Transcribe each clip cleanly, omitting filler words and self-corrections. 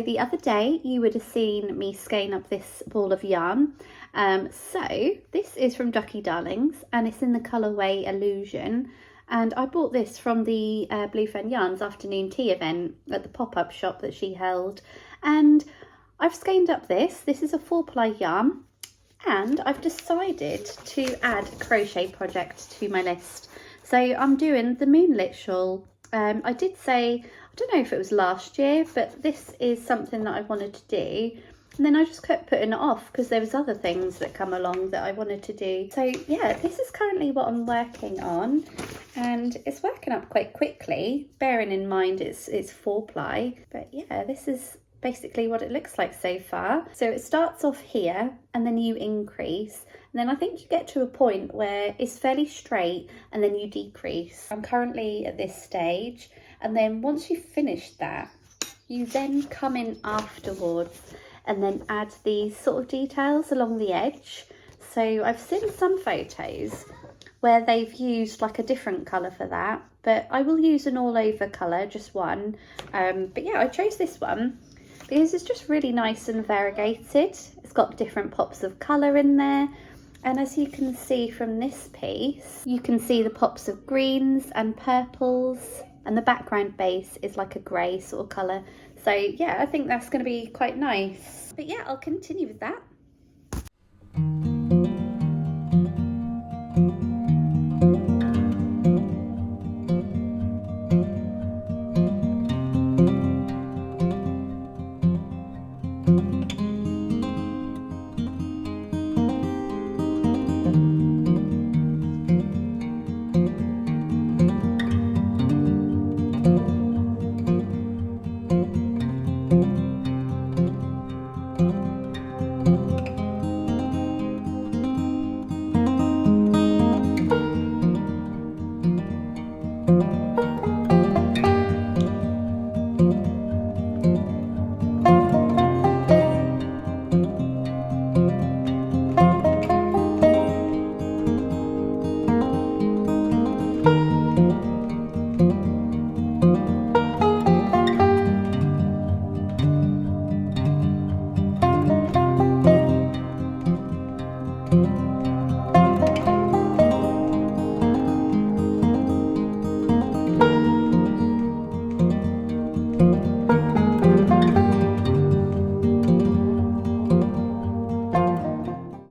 So the other day you would have seen me skein up this ball of yarn. So this is from Ducky Darlings and it's in the colourway Illusion. And I bought this from the Bluefin Yarns afternoon tea event at the pop-up shop that she held. And I've skeined up this. This is a 4-ply yarn. And I've decided to add a crochet project to my list. So I'm doing the Moonlit shawl. I did say, I don't know if it was last year, but this is something that I wanted to do. And then I just kept putting it off because there was other things that come along that I wanted to do. So yeah, this is currently what I'm working on. And it's working up quite quickly, bearing in mind it's 4-ply. But yeah, this is basically what it looks like so far. So it starts off here and then you increase. And then I think you get to a point where it's fairly straight and then you decrease. I'm currently at this stage. And then once you've finished that, you then come in afterwards and then add these sort of details along the edge. So I've seen some photos where they've used like a different colour for that, but I will use an all over colour, just one. But yeah, I chose this one because it's just really nice and variegated. It's got different pops of colour in there. And as you can see from this piece, you can see the pops of greens and purples, and the background base is like a grey sort of colour. So yeah, I think that's going to be quite nice. But yeah, I'll continue with that.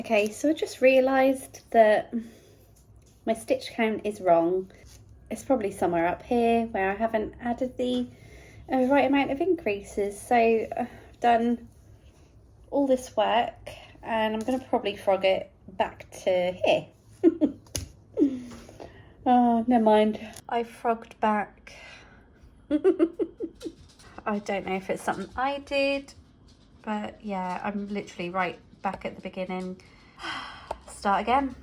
Okay, so I just realised that my stitch count is wrong. It's probably somewhere up here where I haven't added the right amount of increases. So I've done all this work and I'm going to probably frog it back to here. Oh, never mind. I frogged back. I don't know if it's something I did, but yeah, I'm literally right back at the beginning. Start again.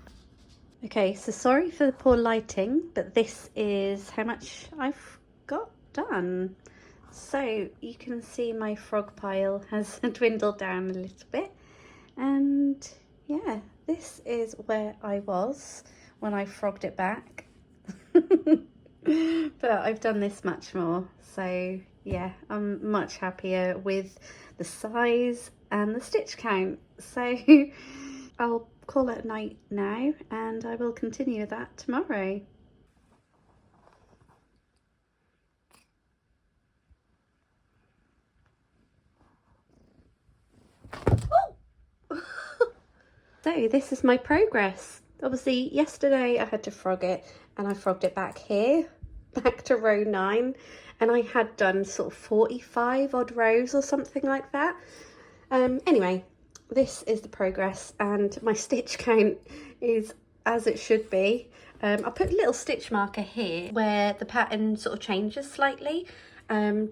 Okay, so sorry for the poor lighting, but this is how much I've got done. So you can see my frog pile has dwindled down a little bit, and yeah, this is where I was when I frogged it back. But I've done this much more, so yeah, I'm much happier with the size and the stitch count. So I'll call it a night now and I will continue that tomorrow. Oh! So this is my progress. Obviously yesterday I had to frog it and I frogged it back here, back to row 9, and I had done sort of 45 odd rows or something like that. Anyway, this is the progress and my stitch count is as it should be. I put a little stitch marker here where the pattern sort of changes slightly,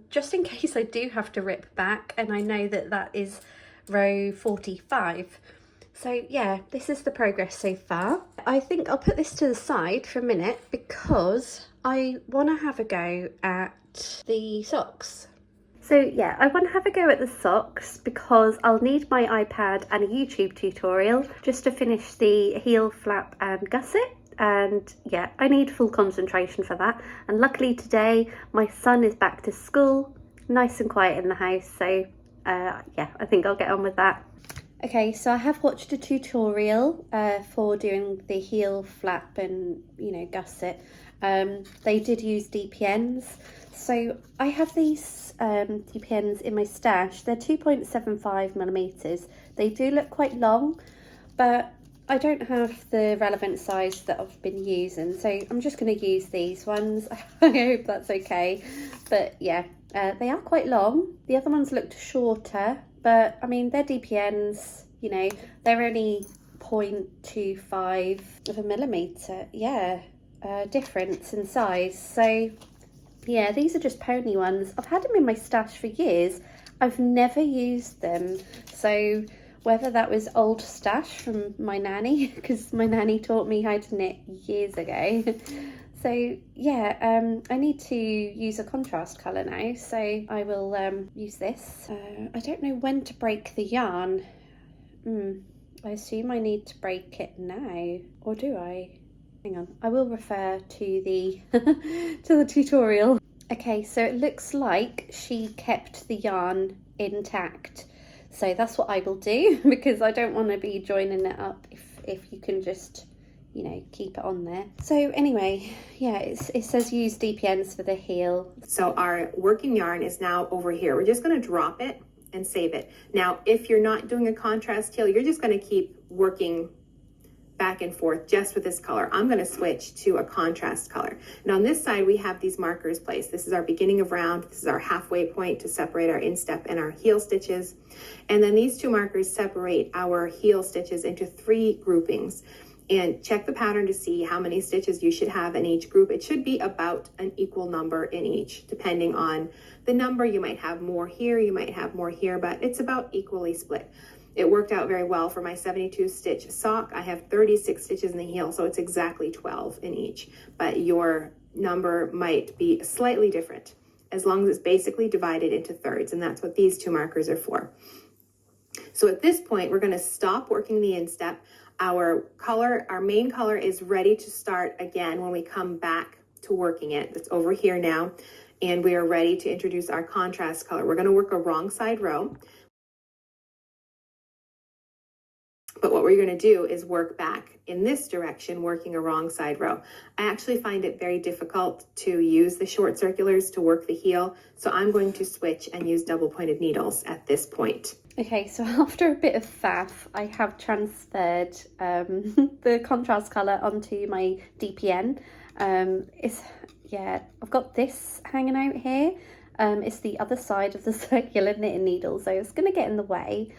just in case I do have to rip back, and I know that that is row 45. So yeah, this is the progress so far. I think I'll put this to the side for a minute because I want to have a go at the socks. So yeah, I want to have a go at the socks because I'll need my iPad and a YouTube tutorial just to finish the heel flap and gusset. And yeah, I need full concentration for that. And luckily today my son is back to school, nice and quiet in the house, so yeah, I think I'll get on with that. Okay, so I have watched a tutorial for doing the heel flap and, you know, gusset. They did use DPNs. So I have these DPNs in my stash. They're 2.75 millimeters. They do look quite long, but I don't have the relevant size that I've been using. So I'm just going to use these ones. I hope that's okay. But yeah, they are quite long. The other ones looked shorter, but I mean, they're DPNs, you know, they're only 0.25 of a millimeter. Yeah, difference in size. So yeah, these are just pony ones. I've had them in my stash for years. I've never used them. So whether that was old stash from my nanny, because my nanny taught me how to knit years ago. So yeah, I need to use a contrast colour now, so I will use this. I don't know when to break the yarn. I assume I need to break it now, or do I? Hang on, I will refer to the to the tutorial. Okay, so it looks like she kept the yarn intact. So that's what I will do, because I don't want to be joining it up if you can just, you know, keep it on there. So anyway, yeah, it says use DPNs for the heel. So our working yarn is now over here. We're just going to drop it and save it. Now, if you're not doing a contrast heel, you're just going to keep working back and forth just with this color. I'm going to switch to a contrast color. And on this side, we have these markers placed. This is our beginning of round. This is our halfway point to separate our instep and our heel stitches. And then these two markers separate our heel stitches into 3 groupings. And check the pattern to see how many stitches you should have in each group. It should be about an equal number in each, depending on the number. You might have more here, you might have more here, but it's about equally split. It worked out very well for my 72 stitch sock. I have 36 stitches in the heel, so it's exactly 12 in each, but your number might be slightly different as long as it's basically divided into thirds, and that's what these 2 markers are for. So at this point, we're going to stop working the instep. Our color, our main color, is ready to start again when we come back to working it. It's over here now, and we are ready to introduce our contrast color. We're going to work a wrong side row. But what we're going to do is work back in this direction, working a wrong side row. I actually find it very difficult to use the short circulars to work the heel, so I'm going to switch and use double pointed needles at this point. Okay, so after a bit of faff, I have transferred the contrast colour onto my DPN. I've got this hanging out here. It's the other side of the circular knitting needle, so it's going to get in the way.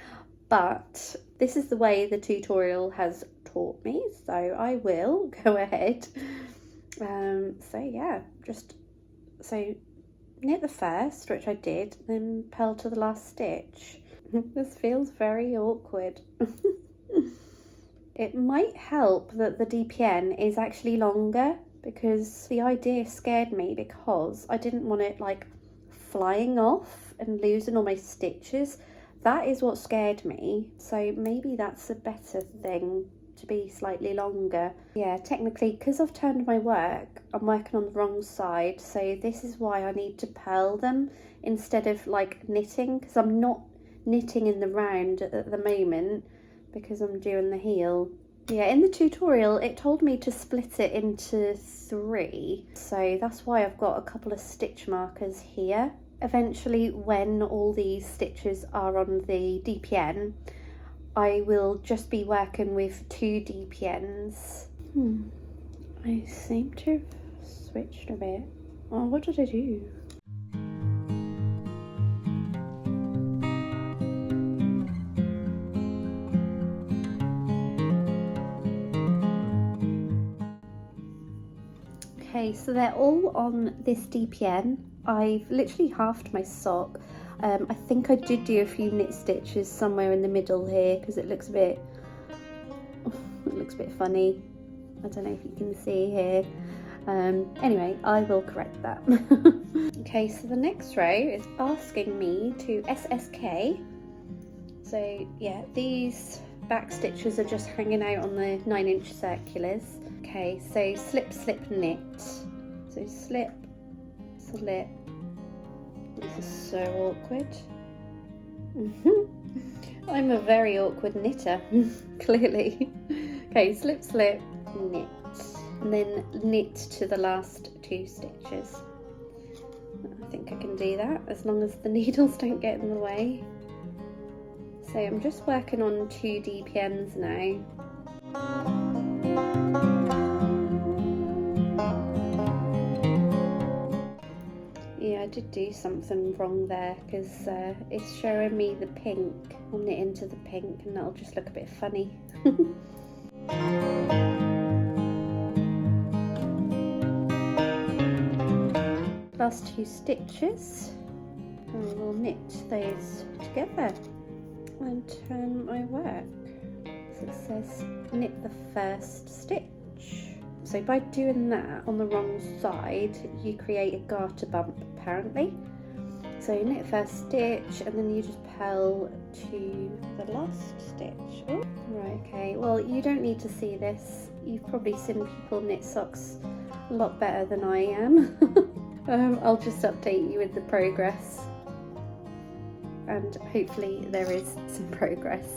But this is the way the tutorial has taught me, so I will go ahead. So yeah, so knit the first, which I did, then purl to the last stitch. This feels very awkward. It might help that the DPN is actually longer, because the idea scared me, because I didn't want it like flying off and losing all my stitches. That is what scared me, so maybe that's a better thing, to be slightly longer. Yeah, technically, because I've turned my work, I'm working on the wrong side, so this is why I need to purl them instead of like knitting, because I'm not knitting in the round at the moment because I'm doing the heel. Yeah, in the tutorial it told me to split it into 3, so that's why I've got a couple of stitch markers here. Eventually, when all these stitches are on the DPN, I will just be working with 2 DPNs. I seem to have switched a bit. Oh, what did I do? Okay, so they're all on this DPN. I've literally halved my sock. I think I did do a few knit stitches somewhere in the middle here, because it looks a bit funny. I don't know if you can see here. Anyway, I will correct that. Okay, so the next row is asking me to SSK. So yeah, these back stitches are just hanging out on the 9-inch circulars. Okay, so slip, slip, knit. So slip, slip. This is so awkward. I'm a very awkward knitter, clearly. Okay, slip, slip, knit, and then knit to the last 2 stitches. I think I can do that as long as the needles don't get in the way. So I'm just working on 2 deep ends now. Yeah, I did do something wrong there because it's showing me the pink. I'll knit into the pink and that'll just look a bit funny. Last 2 stitches, and we'll knit those together and turn my work. So it says knit the first stitch. So by doing that on the wrong side, you create a garter bump apparently. So you knit first stitch and then you just purl to the last stitch. Oh, right, okay, well you don't need to see this. You've probably seen people knit socks a lot better than I am. I'll just update you with the progress. And hopefully there is some progress.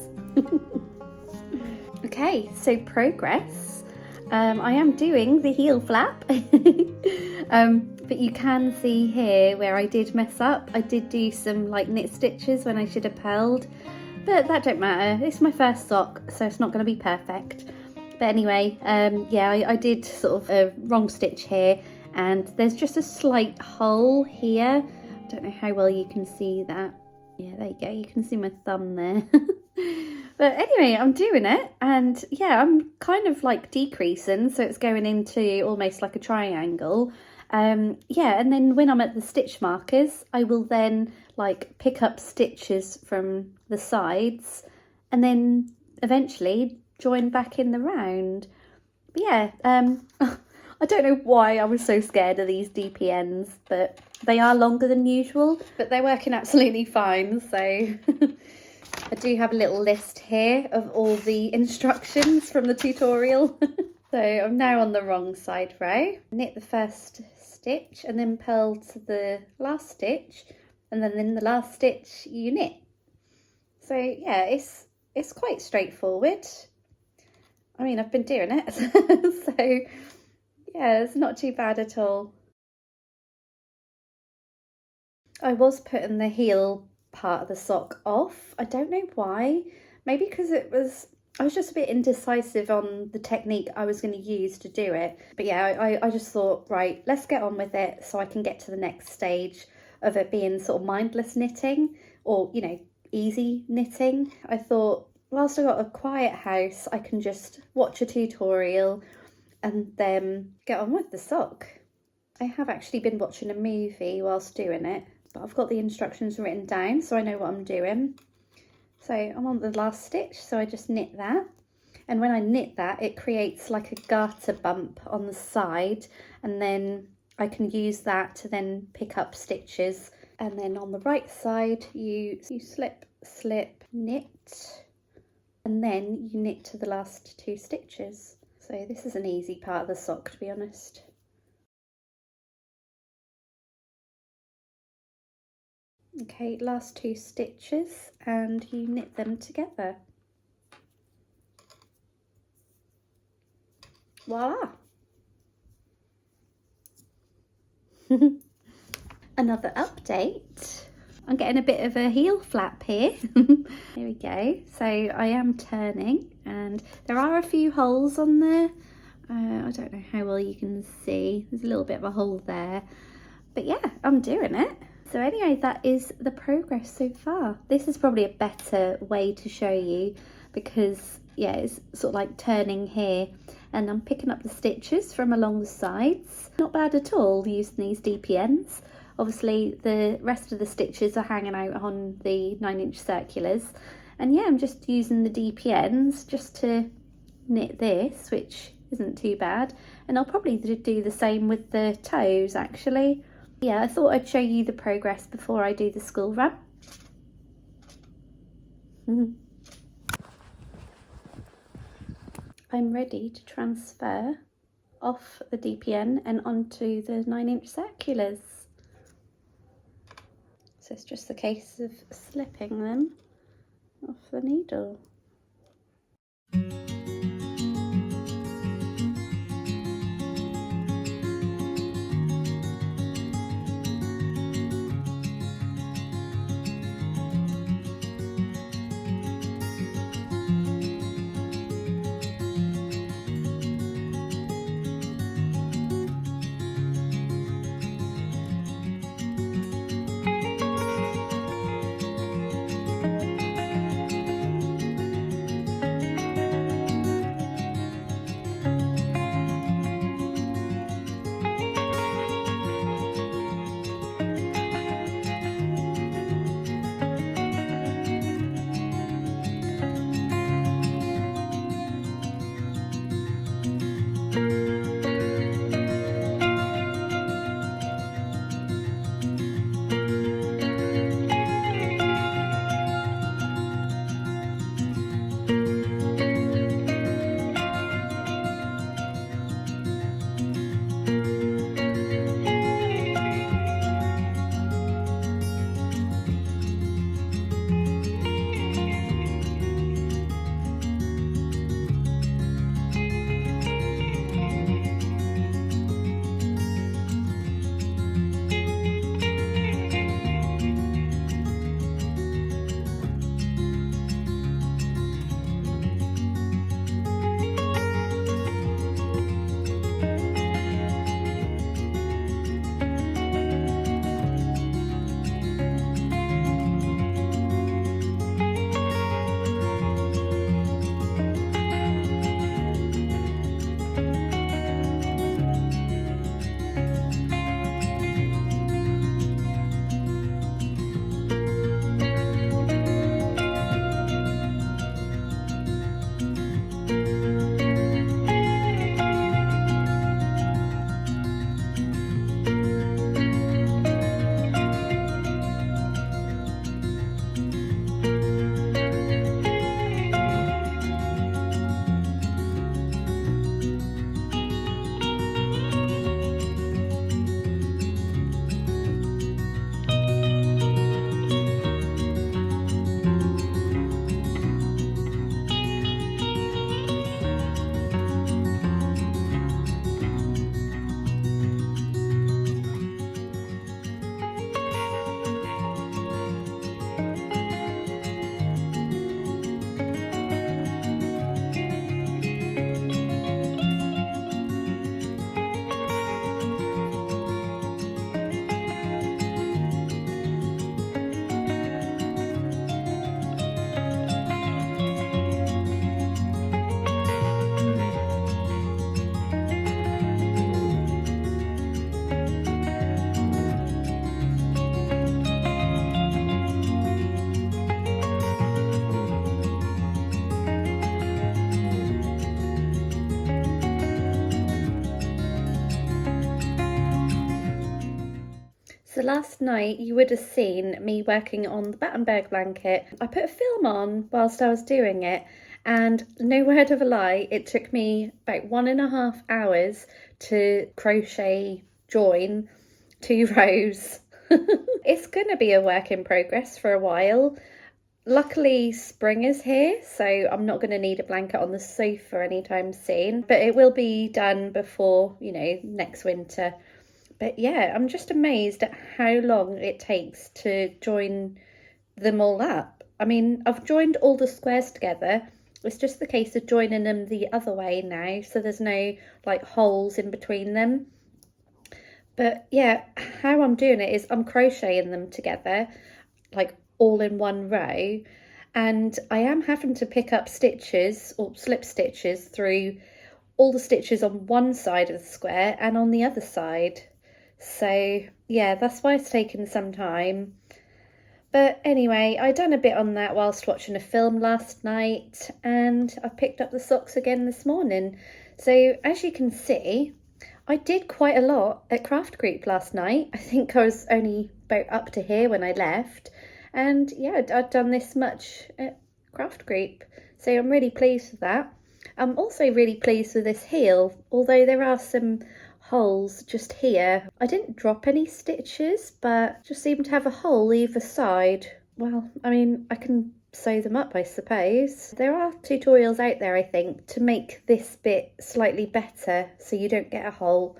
Okay, so progress. I am doing the heel flap. But you can see here where I did mess up. I did do some like knit stitches when I should have purled, but that don't matter. It's my first sock, so it's not going to be perfect. But anyway, yeah, I did sort of a wrong stitch here, and there's just a slight hole here. I don't know how well you can see that. Yeah, there you go. You can see my thumb there. But anyway, I'm doing it, and yeah, I'm kind of like decreasing, so it's going into almost like a triangle. Yeah, and then when I'm at the stitch markers, I will then like pick up stitches from the sides and then eventually join back in the round. But yeah, I don't know why I was so scared of these DPNs, but they are longer than usual, but they're working absolutely fine. So I do have a little list here of all the instructions from the tutorial. So I'm now on the wrong side row. Knit the first stitch and then purl to the last stitch, and then in the last stitch you knit. So yeah, it's quite straightforward. I mean, I've been doing it. So yeah, it's not too bad at all. I was putting the heel part of the sock off. I don't know why. Maybe because I was just a bit indecisive on the technique I was going to use to do it. But yeah, I just thought, right, let's get on with it so I can get to the next stage of it being sort of mindless knitting, or, you know, easy knitting. I thought, whilst I got a quiet house, I can just watch a tutorial and then get on with the sock. I have actually been watching a movie whilst doing it, but I've got the instructions written down so I know what I'm doing. So I'm on the last stitch, so I just knit that, and when I knit that it creates like a garter bump on the side, and then I can use that to then pick up stitches. And then on the right side you slip, slip, knit, and then you knit to the last 2 stitches. So this is an easy part of the sock, to be honest. Okay, last 2 stitches and you knit them together. Voila! Another update. I'm getting a bit of a heel flap here. Here we go. So I am turning and there are a few holes on there. I don't know how well you can see. There's a little bit of a hole there. But yeah, I'm doing it. So anyway, that is the progress so far. This is probably a better way to show you because, yeah, it's sort of like turning here and I'm picking up the stitches from along the sides. Not bad at all using these DPNs. Obviously, the rest of the stitches are hanging out on the 9-inch circulars. And yeah, I'm just using the DPNs just to knit this, which isn't too bad. And I'll probably do the same with the toes, actually. Yeah, I thought I'd show you the progress before I do the school run. I'm ready to transfer off the DPN and onto the 9-inch circulars. So it's just a case of slipping them off the needle. So last night you would have seen me working on the Battenberg blanket. I put a film on whilst I was doing it, and no word of a lie, it took me about 1.5 hours to crochet join 2 rows. It's gonna be a work in progress for a while. Luckily spring is here, so I'm not going to need a blanket on the sofa anytime soon, but it will be done before, you know, next winter. But yeah, I'm just amazed at how long it takes to join them all up. I mean, I've joined all the squares together. It's just the case of joining them the other way now, so there's no like holes in between them. But yeah, how I'm doing it is I'm crocheting them together, like all in one row, and I am having to pick up stitches or slip stitches through all the stitches on one side of the square and on the other side. So yeah, that's why it's taken some time. But anyway, I done a bit on that whilst watching a film last night, and I picked up the socks again this morning. So as you can see, I did quite a lot at craft group last night. I think I was only about up to here when I left, and yeah, I'd done this much at craft group, so I'm really pleased with that. I'm also really pleased with this heel, although there are some holes just here. I didn't drop any stitches, but just seem to have a hole either side. Well, I mean, I can sew them up, I suppose. There are tutorials out there, I think, to make this bit slightly better so you don't get a hole.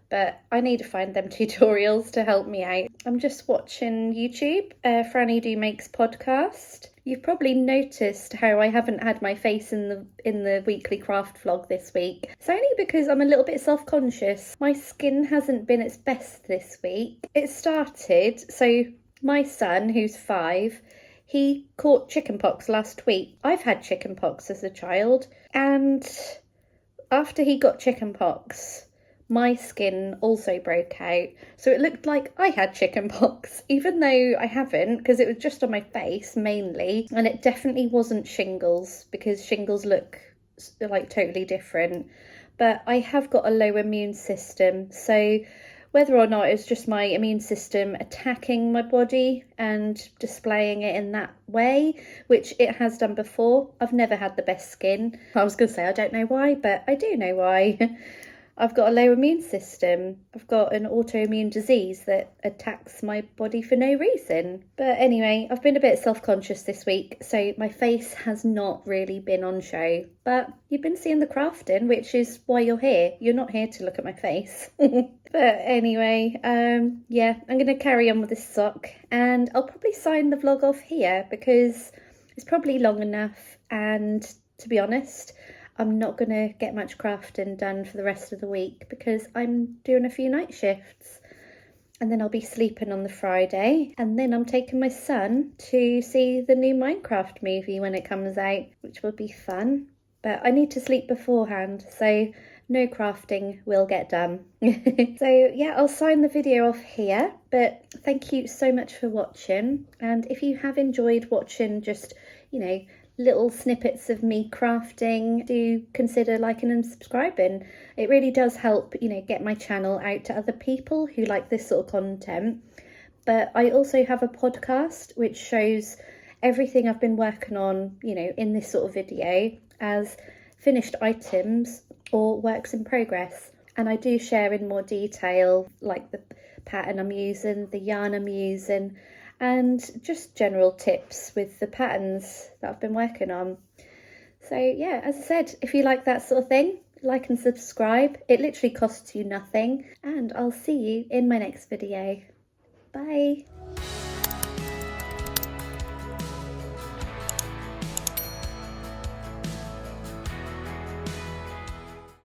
But I need to find them tutorials to help me out. I'm just watching YouTube, Franny Do Makes podcast. You've probably noticed how I haven't had my face in the weekly craft vlog this week. It's only because I'm a little bit self-conscious. My skin hasn't been its best this week. It started, so my son, who's 5, he caught chickenpox last week. I've had chickenpox as a child, and after he got chickenpox, my skin also broke out, so it looked like I had chickenpox, even though I haven't, because it was just on my face mainly, and it definitely wasn't shingles, because shingles look like totally different. But I have got a low immune system, so whether or not it's just my immune system attacking my body and displaying it in that way, which it has done before. I've never had the best skin. I was going to say I don't know why, but I do know why. I've got a low immune system. I've got an autoimmune disease that attacks my body for no reason. But anyway, I've been a bit self-conscious this week, so my face has not really been on show. But you've been seeing the crafting, which is why you're here. You're not here to look at my face. But anyway, yeah, I'm going to carry on with this sock, and I'll probably sign the vlog off here because it's probably long enough, and to be honest, I'm not going to get much crafting done for the rest of the week because I'm doing a few night shifts, and then I'll be sleeping on the Friday, and then I'm taking my son to see the new Minecraft movie when it comes out, which will be fun. But I need to sleep beforehand, so no crafting will get done. So yeah, I'll sign the video off here, but thank you so much for watching, and if you have enjoyed watching just, you know, little snippets of me crafting, do consider liking and subscribing. It really does help, you know, get my channel out to other people who like this sort of content. But I also have a podcast which shows everything I've been working on, you know, in this sort of video as finished items or works in progress. And I do share in more detail, like the pattern I'm using, the yarn I'm using, and just general tips with the patterns that I've been working on. So yeah, as I said, if you like that sort of thing, like and subscribe. It literally costs you nothing, and I'll see you in my next video. Bye.